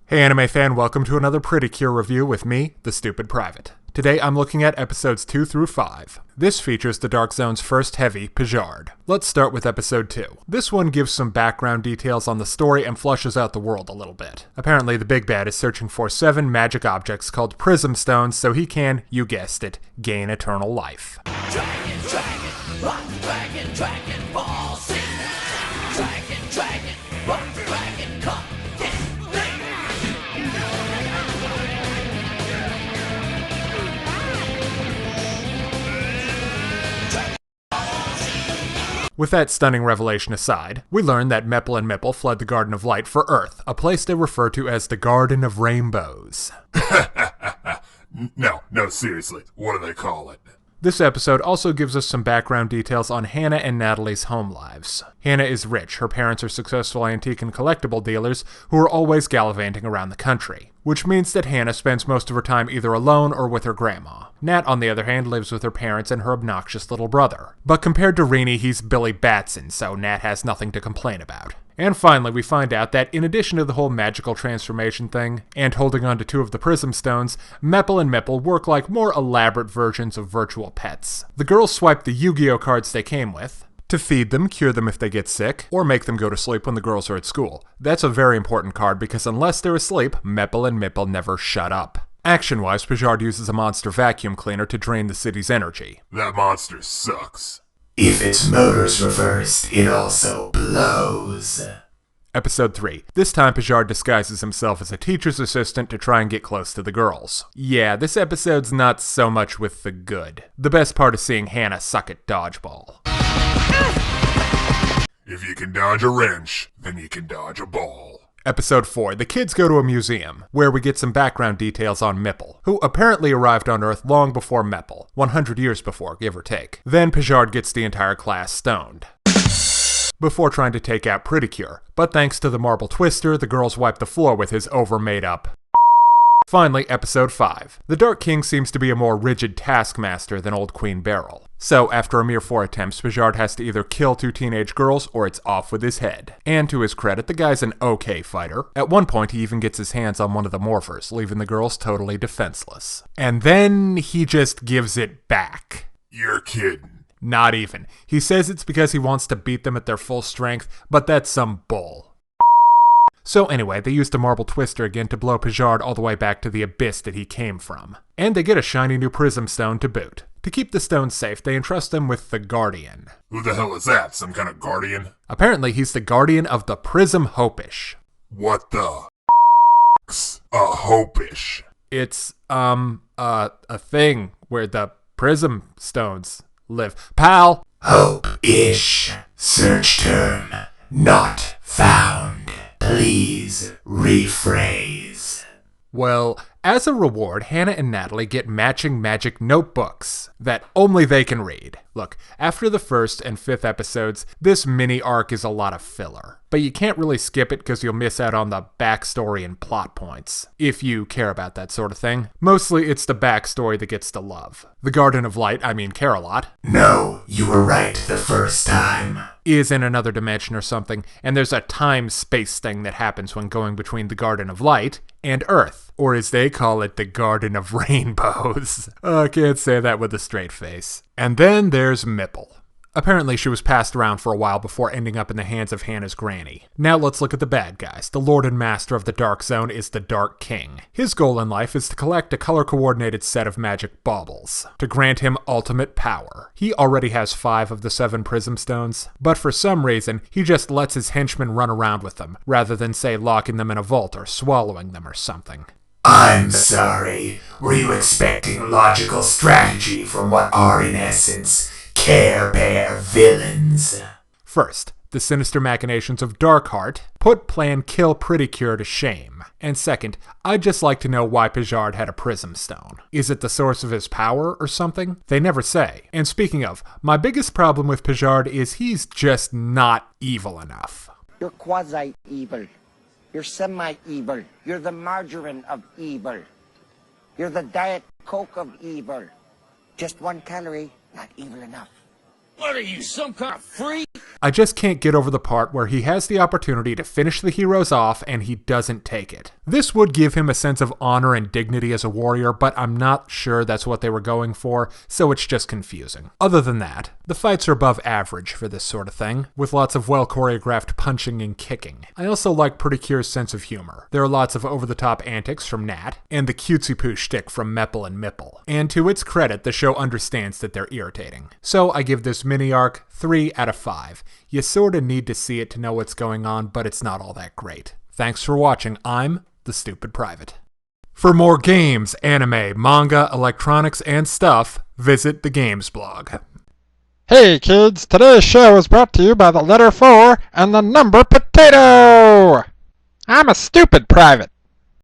Hey anime fan, welcome to another Pretty Cure review with me, the Stupid Private. Today I'm looking at episodes 2 through 5. This features the Dark Zone's first heavy, Pejard. Let's start with episode 2. This one gives some background details on the story and flushes out the world a little bit. Apparently the big bad is searching for 7 magic objects called Prism Stones so he can, you guessed it, gain eternal life. Dragon, rock dragon, ball sing. Dragon, rock dragon, come. With that stunning revelation aside, we learn that Meppel and Mipple fled the Garden of Light for Earth, a place they refer to as the Garden of Rainbows. No, seriously, what do they call it? This episode also gives us some background details on Hannah and Natalie's home lives. Hannah is rich, her parents are successful antique and collectible dealers who are always gallivanting around the country, which means that Hannah spends most of her time either alone or with her grandma. Nat, on the other hand, lives with her parents and her obnoxious little brother. But compared to Rennie, he's Billy Batson, so Nat has nothing to complain about. And finally, we find out that in addition to the whole magical transformation thing, and holding on to 2 of the Prism Stones, Meppel and Mipple work like more elaborate versions of virtual pets. The girls swipe the Yu-Gi-Oh cards they came with, to feed them, cure them if they get sick, or make them go to sleep when the girls are at school. That's a very important card because unless they're asleep, Meppel and Mipple never shut up. Action-wise, Pejard uses a monster vacuum cleaner to drain the city's energy. That monster sucks. If its motor's reversed, it also blows. Episode 3. This time Pejard disguises himself as a teacher's assistant to try and get close to the girls. Yeah, this episode's not so much with the good. The best part is seeing Hannah suck at dodgeball. If you can dodge a wrench, then you can dodge a ball. Episode 4. The kids go to a museum, where we get some background details on Mipple, who apparently arrived on Earth long before Meppel, 100 years before, give or take. Then Pejard gets the entire class stoned, before trying to take out Pretty Cure, but thanks to the marble twister, the girls wipe the floor with his over-made-up. Finally, episode 5. The Dark King seems to be a more rigid taskmaster than old Queen Beryl. So, after a mere 4 attempts, Pejard has to either kill 2 teenage girls or it's off with his head. And to his credit, the guy's an okay fighter. At one point, he even gets his hands on one of the morphers, leaving the girls totally defenseless. And then he just gives it back. You're kidding. Not even. He says it's because he wants to beat them at their full strength, but that's some bull. So anyway, they use the marble twister again to blow Pejard all the way back to the abyss that he came from. And they get a shiny new prism stone to boot. To keep the stones safe, they entrust them with the Guardian. Who the hell is that? Some kind of guardian? Apparently, he's the guardian of the Prism Hopish. What the a hopish? It's, a thing where the Prism Stones live. Pal! Hope-ish. Search term. Not found. Please rephrase. Well, as a reward, Hannah and Natalie get matching magic notebooks that only they can read. Look, after the 1st and 5th episodes, this mini arc is a lot of filler. But you can't really skip it because you'll miss out on the backstory and plot points, if you care about that sort of thing. Mostly it's the backstory that gets the love. The Garden of Light, Care-a-Lot. No, you were right the first time. Is in another dimension or something, and there's a time-space thing that happens when going between the Garden of Light and Earth, or as they call it, the Garden of Rainbows. I can't say that with a straight face. And then there's Mipple. Apparently she was passed around for a while before ending up in the hands of Hannah's granny. Now let's look at the bad guys. The Lord and Master of the Dark Zone is the Dark King. His goal in life is to collect a color-coordinated set of magic baubles, to grant him ultimate power. He already has 5 of the 7 Prism Stones, but for some reason, he just lets his henchmen run around with them, rather than, say, locking them in a vault or swallowing them or something. I'm sorry. Were you expecting logical strategy from what are, in essence, Care Bear villains? First, the sinister machinations of Darkheart put Plan Kill Pretty Cure to shame. And second, I'd just like to know why Pejard had a Prism Stone. Is it the source of his power or something? They never say. And speaking of, my biggest problem with Pejard is he's just not evil enough. You're quasi-evil. You're semi-evil. You're the margarine of evil. You're the Diet Coke of evil. Just 1 calorie, not evil enough. What are you, some kind of freak? I just can't get over the part where he has the opportunity to finish the heroes off and he doesn't take it. This would give him a sense of honor and dignity as a warrior, but I'm not sure that's what they were going for, so it's just confusing. Other than that, the fights are above average for this sort of thing, with lots of well-choreographed punching and kicking. I also like Pretty Cure's sense of humor. There are lots of over-the-top antics from Nat, and the cutesy-poo shtick from Meppel and Mipple. And to its credit, the show understands that they're irritating. So I give this mini-arc 3 out of 5. You sorta need to see it to know what's going on, but it's not all that great. Thanks for watching. I'm the Stupid Private. For more games, anime, manga, electronics, and stuff, visit the Games blog. Hey kids, today's show is brought to you by the letter 4 and the number potato! I'm a stupid private.